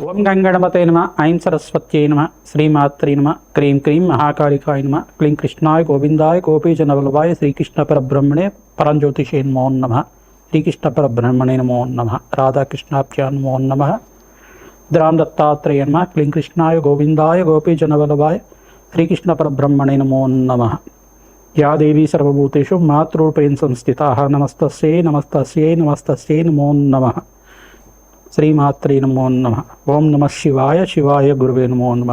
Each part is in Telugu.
ఓం గంగణపతే నమ ఐం సరస్వత్యై నమ శ్రీమాత్రే నమ క్రీం క్రీం మహాకాళికాయ నమ క్లీం కృష్ణాయ గోవిందాయ గోపీజనవల్లభాయ శ్రీకృష్ణ పరబ్రహ్మణే పరంజ్యోతిషే నమో నమ శ్రీకృష్ణ పరబ్రహ్మణే నమో నమ రాధాకృష్ణాభ్యాం నమో నమ ద్రాం దత్తాత్రేయ నమ క్లీం కృష్ణాయ గోవిందాయ గోపీజనవల్లభాయ శ్రీకృష్ణ పరబ్రహ్మణే నమో నమ యా దేవీ సర్వభూతేషు మాతృరూపేణ సంస్థితా నమస్తస్యై నమస్తస్యై నమస్తస్యై నమో నమ శ్రీమాత్రే నమో నమ. ఓం నమ శివాయ. శివాయ గురువే నమో నమ.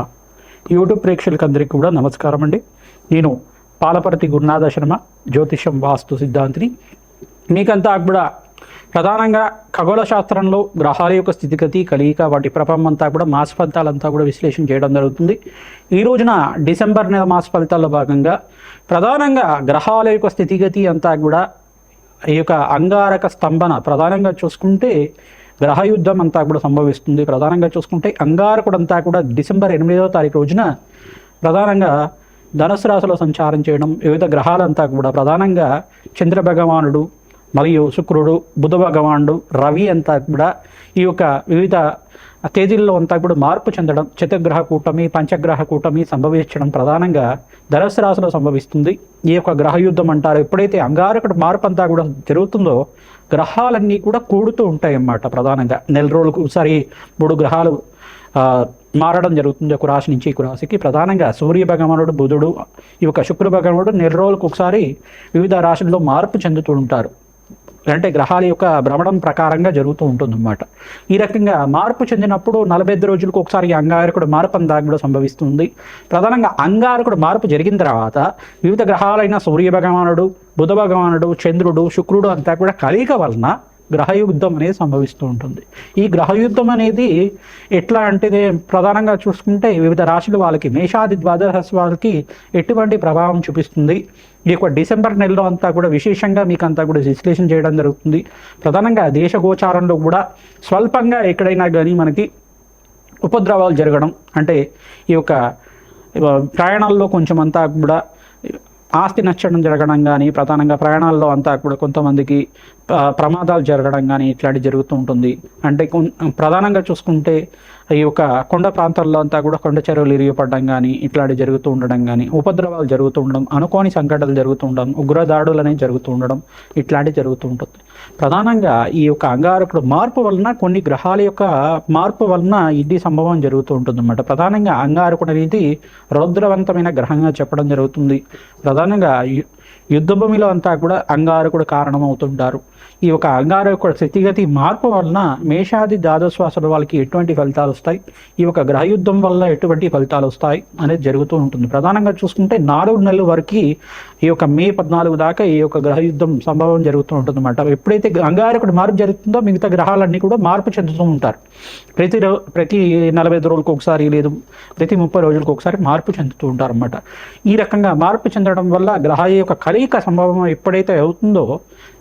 యూట్యూబ్ ప్రేక్షకులందరికీ కూడా నమస్కారం అండి. నేను పాలపర్తి గురునాథ శర్మ, జ్యోతిషం వాస్తు సిద్ధాంతిని. మీకంతా కూడా ప్రధానంగా ఖగోళ శాస్త్రంలో గ్రహాల యొక్క స్థితిగతి కలయిక వాటి ప్రభావం అంతా కూడా మాస ఫలితాలంతా కూడా విశ్లేషణ చేయడం జరుగుతుంది. ఈ రోజున డిసెంబర్ నెల మాస ఫలితాల్లో భాగంగా ప్రధానంగా గ్రహాల యొక్క స్థితిగతి అంతా కూడా ఈ యొక్క అంగారక స్తంభన ప్రధానంగా చూసుకుంటే గ్రహయుద్ధం అంతా కూడా సంభవిస్తుంది. ప్రధానంగా చూసుకుంటే అంగారకుడు అంతా కూడా డిసెంబర్ 8వ తారీఖు రోజున ప్రధానంగా ధనుసు రాశిలో సంచారం చేయడం, వివిధ గ్రహాలంతా కూడా ప్రధానంగా చంద్ర భగవానుడు మరియు శుక్రుడు, బుధ భగవానుడు, రవి అంతా కూడా ఈ యొక్క వివిధ తేదీల్లో అంతా కూడా మార్పు చెందడం, చతుర్గ్రహ కూటమి, పంచగ్రహ కూటమి సంభవించడం ప్రధానంగా ధనుసు రాశిలో సంభవిస్తుంది. ఈ యొక్క గ్రహయుద్ధం అంటారు. ఎప్పుడైతే అంగారకుడు మార్పు అంతా కూడా జరుగుతుందో గ్రహాలన్నీ కూడా కూడుతూ ఉంటాయి అన్నమాట. ప్రధానంగా నెల రోజులకు ఒకసారి 3 గ్రహాలు మారడం జరుగుతుంది ఒక రాశి నుంచి ఇంకో రాశికి. ప్రధానంగా సూర్య భగవానుడు, బుధుడు, ఈ యొక్క శుక్ర భగవానుడు నెల రోజులకు ఒకసారి వివిధ రాశుల్లో మార్పు చెందుతూ ఉంటారు. అంటే గ్రహాల యొక్క భ్రమణం ప్రకారంగా జరుగుతూ ఉంటుందన్నమాట. ఈ రకంగా మార్పు చెందినప్పుడు 45 రోజులకు ఒకసారి అంగారకుడు మార్పు అంతా కూడా సంభవిస్తుంది. ప్రధానంగా అంగారకుడు మార్పు జరిగిన తర్వాత వివిధ గ్రహాలైన సూర్య భగవానుడు, బుధ భగవానుడు, చంద్రుడు, శుక్రుడు అంతా కూడా కలయిక వలన గ్రహయుద్ధం అనేది సంభవిస్తూ ఉంటుంది. ఈ గ్రహయుద్ధం అనేది ఎట్లా అంటే ప్రధానంగా చూసుకుంటే వివిధ రాశుల వాళ్ళకి, మేషాది ద్వాదశ రాశి వాళ్ళకి ఎటువంటి ప్రభావం చూపిస్తుంది. ఈ యొక్క డిసెంబర్ నెలలో అంతా కూడా విశేషంగా మీకు అంతా కూడా విశ్లేషణ చేయడం జరుగుతుంది. ప్రధానంగా దేశ గోచారంలో కూడా స్వల్పంగా ఎక్కడైనా కానీ మనకి ఉపద్రవాలు జరగడం, అంటే ఈ యొక్క ప్రయాణాల్లో కొంచెం అంతా కూడా ఆస్తి నచ్చడం జరగడం కానీ, ప్రధానంగా ప్రయాణాల్లో అంతా కూడా కొంతమందికి ప్రమాదాలు జరగడం కానీ ఇట్లాంటివి జరుగుతూ ఉంటుంది. అంటే ప్రధానంగా చూసుకుంటే ఈ యొక్క కొండ ప్రాంతాల్లో అంతా కూడా కొండ చెరువులు ఇరిగిపడడం కానీ ఇట్లాంటివి జరుగుతూ ఉండడం కానీ, ఉపద్రవాలు జరుగుతూ ఉండడం, అనుకోని సంఘటనలు జరుగుతూ ఉండడం, ఉగ్రదాడులు అనేవి జరుగుతూ ఉండడం ఇట్లాంటివి జరుగుతూ ఉంటుంది. ప్రధానంగా ఈ యొక్క అంగారకుడు మార్పు వలన, కొన్ని గ్రహాల యొక్క మార్పు వలన ఇది సంభవం జరుగుతూ ఉంటుంది అన్నమాట. ప్రధానంగా అంగారకుడు అనేది రౌద్రవంతమైన గ్రహంగా చెప్పడం జరుగుతుంది. ప్రధానంగా యుద్ధభూమిలో అంతా కూడా అంగారకుడు కారణమవుతుంటారు. ఈ యొక్క అంగారకుడు స్థితిగతి మార్పు వలన మేషాది ద్వాదశ్వాసుల వాళ్ళకి ఎటువంటి ఫలితాలు వస్తాయి, ఈ యొక్క గ్రహయుద్ధం వల్ల ఎటువంటి ఫలితాలు వస్తాయి అనేది జరుగుతూ ఉంటుంది. ప్రధానంగా చూసుకుంటే 4 నెలల వరకు ఈ యొక్క మే 14 దాకా ఈ యొక్క గ్రహయుద్ధం సంభవం జరుగుతూ ఉంటుంది అన్నమాట. ఎప్పుడైతే అంగారకుడు మార్పు జరుగుతుందో మిగతా గ్రహాలన్నీ కూడా మార్పు చెందుతూ ఉంటారు. ప్రతి 45 రోజులకు ఒకసారి, లేదు ప్రతి 30 రోజులకు ఒకసారి మార్పు చెందుతూ ఉంటారు అన్నమాట. ఈ రకంగా మార్పు చెందడం వల్ల గ్రహాల యొక్క కలయిక సంభవం ఎప్పుడైతే అవుతుందో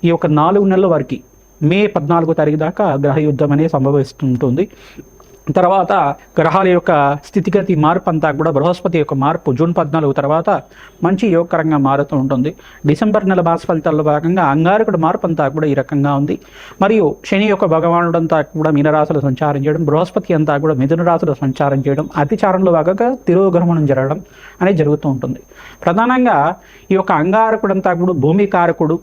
ఈ యొక్క 4 నెలల వరకు మే 14 తారీఖు దాకా గ్రహయుద్ధం అనేది సంభవిస్తుంటుంది. తర్వాత గ్రహాల యొక్క స్థితిగతి మార్పు అంతా కూడా బృహస్పతి యొక్క మార్పు జూన్ 14 తర్వాత మంచి యోగకరంగా మారుతూ ఉంటుంది. డిసెంబర్ నెల మాస ఫలితాల్లో భాగంగా అంగారకుడు మార్పు అంతా కూడా ఈ రకంగా ఉంది. మరియు శని యొక్క భగవానుడు అంతా కూడా మీనరాశిలో సంచారం చేయడం, బృహస్పతి అంతా కూడా మిథున రాశిలో సంచారం చేయడం, అతిచారంలో భాగంగా తిరోగమనం జరగడం అనేది జరుగుతూ ఉంటుంది. ప్రధానంగా ఈ యొక్క అంగారకుడు అంతా కూడా భూమి కారకుడు,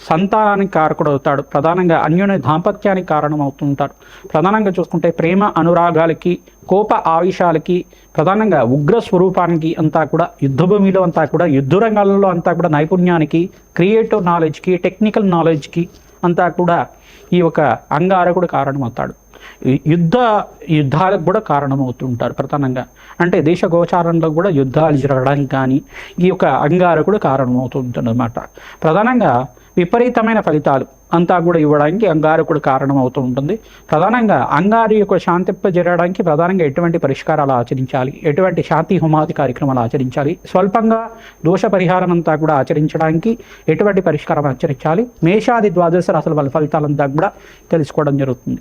సంతానానికి కారకుడు అవుతాడు. ప్రధానంగా అన్యోన్య దాంపత్యానికి కారణం అవుతుంటాడు. ప్రధానంగా చూసుకుంటే ప్రేమ అనురాగాలకి, కోప ఆవేశాలకి, ప్రధానంగా ఉగ్ర స్వరూపానికి అంతా కూడా యుద్ధభూమిలో అంతా కూడా యుద్ధ రంగాలలో అంతా కూడా నైపుణ్యానికి, క్రియేటివ్ నాలెడ్జ్కి, టెక్నికల్ నాలెడ్జ్కి అంతా కూడా ఈ యొక్క అంగారకుడు కారణమవుతాడు. యుద్ధాలకు కూడా కారణమవుతుంటారు. ప్రధానంగా అంటే దేశ గోచారంలో కూడా యుద్ధాలు జరగడానికి కానీ ఈ యొక్క అంగారకుడు కారణమవుతుంటుంది అన్నమాట. ప్రధానంగా విపరీతమైన ఫలితాలు అంతా కూడా ఇవ్వడానికి అంగారకుడు కారణం అవుతూ ఉంటుంది. ప్రధానంగా అంగారు యొక్క శాంతింప జరగడానికి ప్రధానంగా ఎటువంటి పరిష్కారాలు ఆచరించాలి, ఎటువంటి శాంతి హోమాది కార్యక్రమాలు ఆచరించాలి, స్వల్పంగా దోష పరిహారం అంతా కూడా ఆచరించడానికి ఎటువంటి పరిష్కారం ఆచరించాలి, మేషాది ద్వాదశ రాశుల వాళ్ళ ఫలితాలంతా కూడా తెలుసుకోవడం జరుగుతుంది.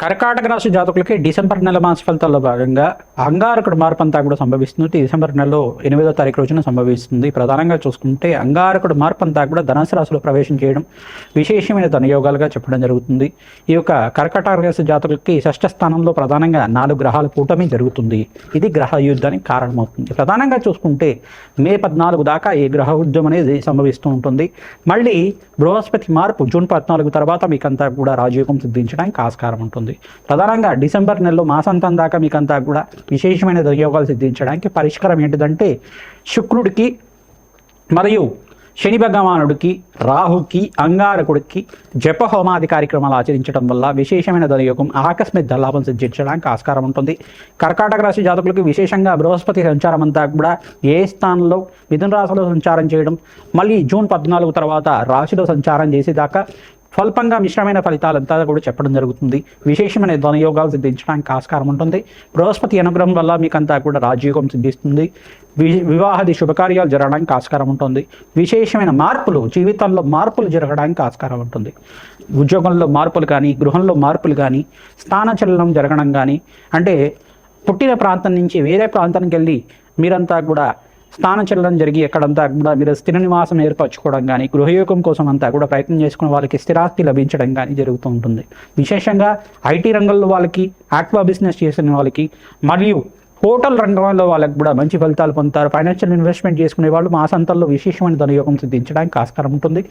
కర్కాటక రాశి జాతకులకి డిసెంబర్ నెల మాస ఫలితాల్లో భాగంగా అంగారకుడు మార్పు అంతా కూడా సంభవిస్తుంది. డిసెంబర్ నెలలో 8వ తారీఖు రోజున సంభవిస్తుంది. ప్రధానంగా చూసుకుంటే అంగారకుడు మార్పు అంతా కూడా ధనుసు రాశిలో ప్రవేశించడం చేయడం విశేషమైన ధనయోగాలుగా చెప్పడం జరుగుతుంది. ఈ యొక్క కర్కాటక రాశి జాతకులకి షష్ఠ స్థానంలో ప్రధానంగా 4 గ్రహాల కూటమి జరుగుతుంది. ఇది గ్రహ యుద్ధానికి కారణమవుతుంది. ప్రధానంగా చూసుకుంటే మే 14 దాకా ఈ గ్రహ యుద్ధం అనేది సంభవిస్తూ ఉంటుంది. మళ్ళీ బృహస్పతి మార్పు జూన్ 14 తర్వాత మీకంతా కూడా రాజయోగం సిద్ధించడానికి ఆస్కారం ఉంటుంది. ప్రధానంగా డిసెంబర్ నెలలో మాసాంతం దాకా మీకంతా కూడా విశేషమైన యోగాలు సిద్ధించడానికి పరిష్కారం ఏంటిదంటే శుక్రుడికి మరియు శని భగవానుడికి రాహుకి అంగారకుడికి జప హోమాది కార్యక్రమాలు ఆచరించడం వల్ల విశేషమైన ధనయోగం ఆకస్మిక ధనలాభం సిద్ధించడానికి ఆస్కారం ఉంటుంది. కర్కాటక రాశి జాతకులకు విశేషంగా బృహస్పతి సంచారం అంతా కూడా ఏ స్థానంలో మిథున రాశిలో సంచారం చేయడం, మళ్ళీ జూన్ 14 తర్వాత రాశిలో సంచారం చేసేదాకా స్వల్పంగా మిశ్రమైన ఫలితాలంతా కూడా చెప్పడం జరుగుతుంది. విశేషమైన ధనయోగాలు సిద్ధించడానికి ఆస్కారం ఉంటుంది. బృహస్పతి అనుగ్రహం వల్ల మీకంతా కూడా రాజయోగం సిద్ధిస్తుంది. వివాహాది శుభకార్యాలు జరగడానికి ఆస్కారం ఉంటుంది. విశేషమైన మార్పులు జీవితంలో మార్పులు జరగడానికి ఆస్కారం ఉంటుంది. ఉద్యోగంలో మార్పులు కానీ, గృహంలో మార్పులు కానీ, స్థానచలనం జరగడం కానీ, అంటే పుట్టిన ప్రాంతం నుంచి వేరే ప్రాంతానికి వెళ్ళి మీరంతా కూడా స్థానచలనం జరిగి ఎక్కడంతా కూడా మీరు స్థిర నివాసం ఏర్పరచుకోవడం కానీ, గృహయోగం కోసం అంతా కూడా ప్రయత్నం చేసుకున్న వాళ్ళకి స్థిరాస్తి లభించడం కానీ జరుగుతూ ఉంటుంది. విశేషంగా ఐటీ రంగంలో వాళ్ళకి, ఆక్వా బిజినెస్ చేసిన వాళ్ళకి, మరియు హోటల్ రంగంలో వాళ్ళకి కూడా మంచి ఫలితాలు పొందుతారు. ఫైనాన్షియల్ ఇన్వెస్ట్మెంట్ చేసుకునే వాళ్ళు మాసాంతంలో విశేషమైన ధనయోగం సిద్ధించడానికి ఆస్కారం ఉంటుంది.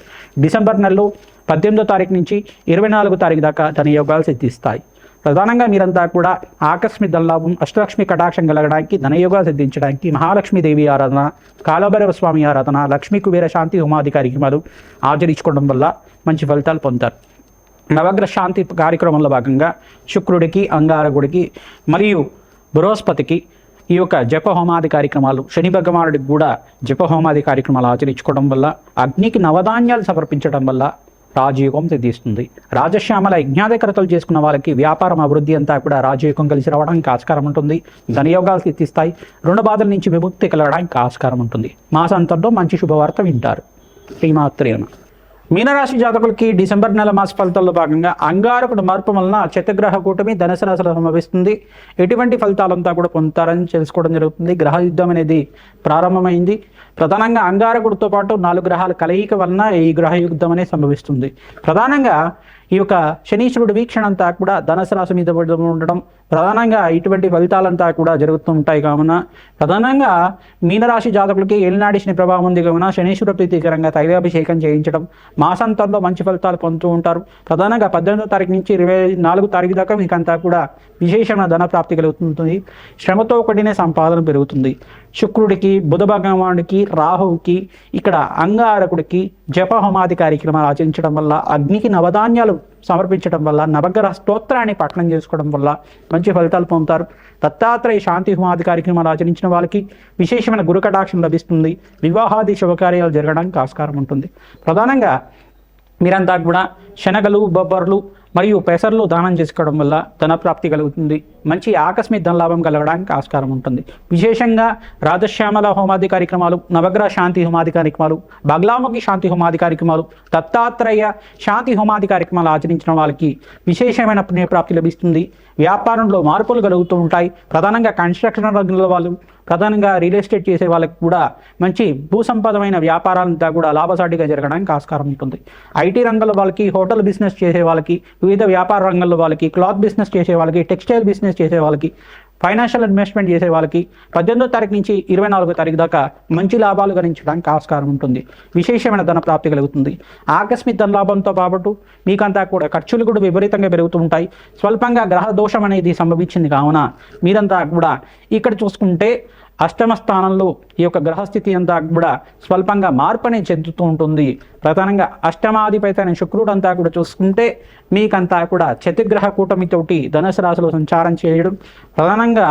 డిసెంబర్ నెలలో 18వ తారీఖు నుంచి 24వ తారీఖు దాకా ధనయోగాలు సిద్ధిస్తాయి. ప్రధానంగా మీరంతా కూడా ఆకస్మిక ధనలాభం, అష్టలక్ష్మి కటాక్షం కలగడానికి, ధనయోగాలు సిద్ధించడానికి మహాలక్ష్మీదేవి ఆరాధన, కాలభైరవ స్వామి ఆరాధన, లక్ష్మీ కుబేర శాంతి హోమాది కార్యక్రమాలు ఆచరించుకోవడం వల్ల మంచి ఫలితాలు పొందుతారు. నవగ్రహ శాంతి కార్యక్రమంలో భాగంగా శుక్రుడికి, అంగారకుడికి మరియు బృహస్పతికి ఈ యొక్క జప హోమాది కార్యక్రమాలు, శని భగవానుడికి కూడా జప హోమాది కార్యక్రమాలు ఆచరించుకోవడం వల్ల, అగ్నికి నవధాన్యాలు సమర్పించడం వల్ల రాజయోగం సిద్ధిస్తుంది. రాజశ్యామల యజ్ఞాధికరతలు చేసుకున్న వాళ్ళకి వ్యాపారం అభివృద్ధి అంతా కూడా రాజయోగం కలిసి రావడానికి ఆస్కారం ఉంటుంది. ధనయోగాలు సిద్ధిస్తాయి. రుణ బాధల నుంచి విముక్తి కలగడానికి ఆస్కారం ఉంటుంది. మాసాంతంలో మంచి శుభవార్త వింటారు. శ్రీమాత్రే నమః. మీనరాశి జాతకులకి డిసెంబర్ నెల మాస ఫలితాల్లో భాగంగా అంగారకుడు మార్పు వలన చతుర్గ్రహ కూటమి ధనుసు రాశిలో సంభవిస్తుంది. ఎటువంటి ఫలితాలంతా కూడా పొందుతారని తెలుసుకోవడం జరుగుతుంది. గ్రహ యుద్ధం అనేది ప్రారంభమైంది. ప్రధానంగా అంగారకుడితో పాటు 4 గ్రహాల కలయిక వలన ఈ గ్రహ యుద్ధం అనేది సంభవిస్తుంది. ప్రధానంగా ఈ యొక్క శనీశ్వరుడు వీక్షణ అంతా కూడా ధనుసు రాశి మీద ఉండడం, ప్రధానంగా ఇటువంటి ఫలితాలంతా కూడా జరుగుతుంటాయి. కావున ప్రధానంగా మీనరాశి జాతకులకి ఏలినాడి శని ప్రభావం ఉంది కావున శనీశ్వర ప్రీతికరంగా తైలాభిషేకం చేయించడం, మాసాంతంలో మంచి ఫలితాలు పొందుతూ ఉంటారు. ప్రధానంగా 18వ తారీఖు నుంచి 24వ తారీఖు దాకా మీకంతా కూడా విశేషమైన ధన ప్రాప్తి కలుగుతుంది. శ్రమతో కూడిన సంపాదన పెరుగుతుంది. శుక్రుడికి, బుధ భగవానుడికి, రాహువుకి, ఇక్కడ అంగారకుడికి జప హోమాది కార్యక్రమాలు ఆచరించడం వల్ల, అగ్నికి నవధాన్యాలు సమర్పించడం వల్ల, నవగ్రహ స్తోత్రాన్ని పఠనం చేసుకోవడం వల్ల మంచి ఫలితాలు పొందుతారు. దత్తాత్రేయ శాంతి హోమాది కార్యక్రమాలు ఆచరించిన వాళ్ళకి విశేషమైన గురు కటాక్షం లభిస్తుంది. వివాహాది శుభకార్యాలు జరగడానికి ఆస్కారం ఉంటుంది. ప్రధానంగా మీరంతా కూడా శనగలు, బొబ్బర్లు మరియు పెసర్లు దానం చేసుకోవడం వల్ల ధనప్రాప్తి కలుగుతుంది. మంచి ఆకస్మిక ధనలాభం కలగడానికి ఆస్కారం ఉంటుంది. విశేషంగా రాజశ్యామల హోమాది కార్యక్రమాలు, నవగ్రహ శాంతి హోమాది కార్యక్రమాలు, బగ్లాముఖి శాంతి హోమాది కార్యక్రమాలు, దత్తాత్రేయ శాంతి హోమాది కార్యక్రమాలు ఆచరించిన వాళ్ళకి విశేషమైన పుణ్యప్రాప్తి లభిస్తుంది. వ్యాపారంలో మార్పులు కలుగుతూ ఉంటాయి. ప్రధానంగా కన్స్ట్రక్షన్ రంగంలో వాళ్ళు, ప్రధానంగా రియల్ ఎస్టేట్ చేసే వాళ్ళకి కూడా మంచి భూసంపదమైన వ్యాపారాలంతా కూడా లాభసాటిగా జరగడానికి ఆస్కారం ఉంటుంది. ఐటీ రంగంలో వాళ్ళకి, హోటల్ బిజినెస్ చేసే వాళ్ళకి, వివిధ వ్యాపార రంగంలో వాళ్ళకి, క్లాత్ బిజినెస్ చేసే వాళ్ళకి, టెక్స్టైల్ బిజినెస్ చేసే వాళ్ళకి, ఫైనాన్షియల్ ఇన్వెస్ట్మెంట్ చేసే వాళ్ళకి 18వ తారీఖు నుంచి 24వ తారీఖు దాకా మంచి లాభాలు గణించడానికి ఆస్కారం ఉంటుంది. విశేషమైన ధన ప్రాప్తి కలుగుతుంది. ఆకస్మిక ధన లాభంతో పాటు మీకంతా కూడా ఖర్చులు కూడా విపరీతంగా పెరుగుతూ ఉంటాయి. స్వల్పంగా గ్రహ దోషం అనేది సంభవించింది కావున మీరంతా కూడా ఇక్కడ చూసుకుంటే అష్టమ స్థానంలో ఈ యొక్క గ్రహస్థితి అంతా కూడా స్వల్పంగా మార్పునే చెందుతూ ఉంటుంది. ప్రధానంగా అష్టమాధిపతి అనే శుక్రుడు అంతా కూడా చూసుకుంటే మీకంతా కూడా చతుర్గ్రహ కూటమితోటి ధనుసు రాశిలో సంచారం చేయడం ప్రధానంగా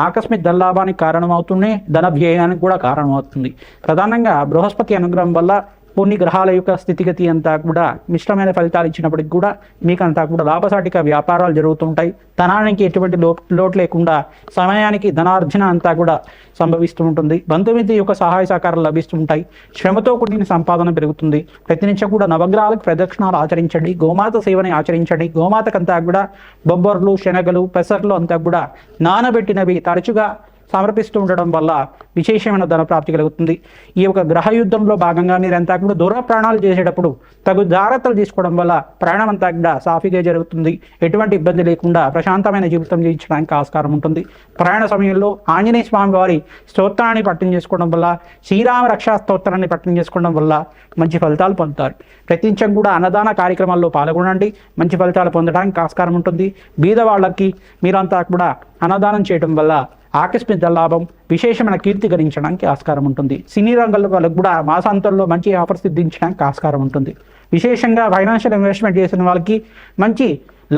ఆకస్మిక ధనలాభానికి కారణమవుతూనే ధన వ్యయానికి కూడా కారణమవుతుంది. ప్రధానంగా బృహస్పతి అనుగ్రహం వల్ల కొన్ని గ్రహాల యొక్క స్థితిగతి అంతా కూడా మిశ్రమైన ఫలితాలు ఇచ్చినప్పటికి కూడా మీకంతా కూడా లాభసాటిగా వ్యాపారాలు జరుగుతుంటాయి. ధనానికి ఎటువంటి లోటు లేకుండా సమయానికి ధనార్జన అంతా కూడా సంభవిస్తూ ఉంటుంది. బంధుమిత్రుల యొక్క సహాయ సహకారాలు లభిస్తుంటాయి. శ్రమతో కూడిన సంపాదన పెరుగుతుంది. ప్రతినిత్యం కూడా నవగ్రహాలకు ప్రదక్షిణాలు ఆచరించండి. గోమాత సేవని ఆచరించండి. గోమాతకంతా కూడా బొబ్బర్లు, శనగలు, పెసర్లు అంతా కూడా నానబెట్టినవి తరచుగా సమర్పిస్తూ ఉండడం వల్ల విశేషమైన ధన ప్రాప్తి కలుగుతుంది. ఈ యొక్క గ్రహ యుద్ధంలో భాగంగా మీరంతా కూడా దూర ప్రయాణాలు చేసేటప్పుడు తగు జాగ్రత్తలు తీసుకోవడం వల్ల ప్రయాణం అంతా కూడా సాఫీగా జరుగుతుంది. ఎటువంటి ఇబ్బంది లేకుండా ప్రశాంతమైన జీవితం జీవించడానికి ఆస్కారం ఉంటుంది. ప్రయాణ సమయంలో ఆంజనేయ స్వామి వారి స్తోత్రాన్ని పఠనం చేసుకోవడం వల్ల, శ్రీరామ రక్షా స్తోత్రాన్ని పఠనం చేసుకోవడం వల్ల మంచి ఫలితాలు పొందుతారు. ప్రతినిత్యం కూడా అన్నదాన కార్యక్రమాల్లో పాల్గొనండి, మంచి ఫలితాలు పొందడానికి ఆస్కారం ఉంటుంది. బీద వాళ్ళకి మీరంతా కూడా అన్నదానం చేయడం వల్ల ఆకస్మిక లాభం, విశేషమైన కీర్తి గణించడానికి ఆస్కారం ఉంటుంది. సినీ రంగంలో వాళ్ళకు కూడా మాసాంతంలో మంచి ఆఫర్ సిద్ధించడానికి ఆస్కారం ఉంటుంది. విశేషంగా ఫైనాన్షియల్ ఇన్వెస్ట్మెంట్ చేసిన వాళ్ళకి మంచి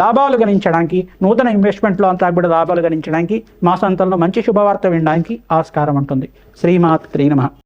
లాభాలు గణించడానికి, నూతన ఇన్వెస్ట్మెంట్లో అంతా కూడా లాభాలు గణించడానికి మాసాంతంలో మంచి శుభవార్త వినడానికి ఆస్కారం ఉంటుంది. శ్రీమాత్రే నమః.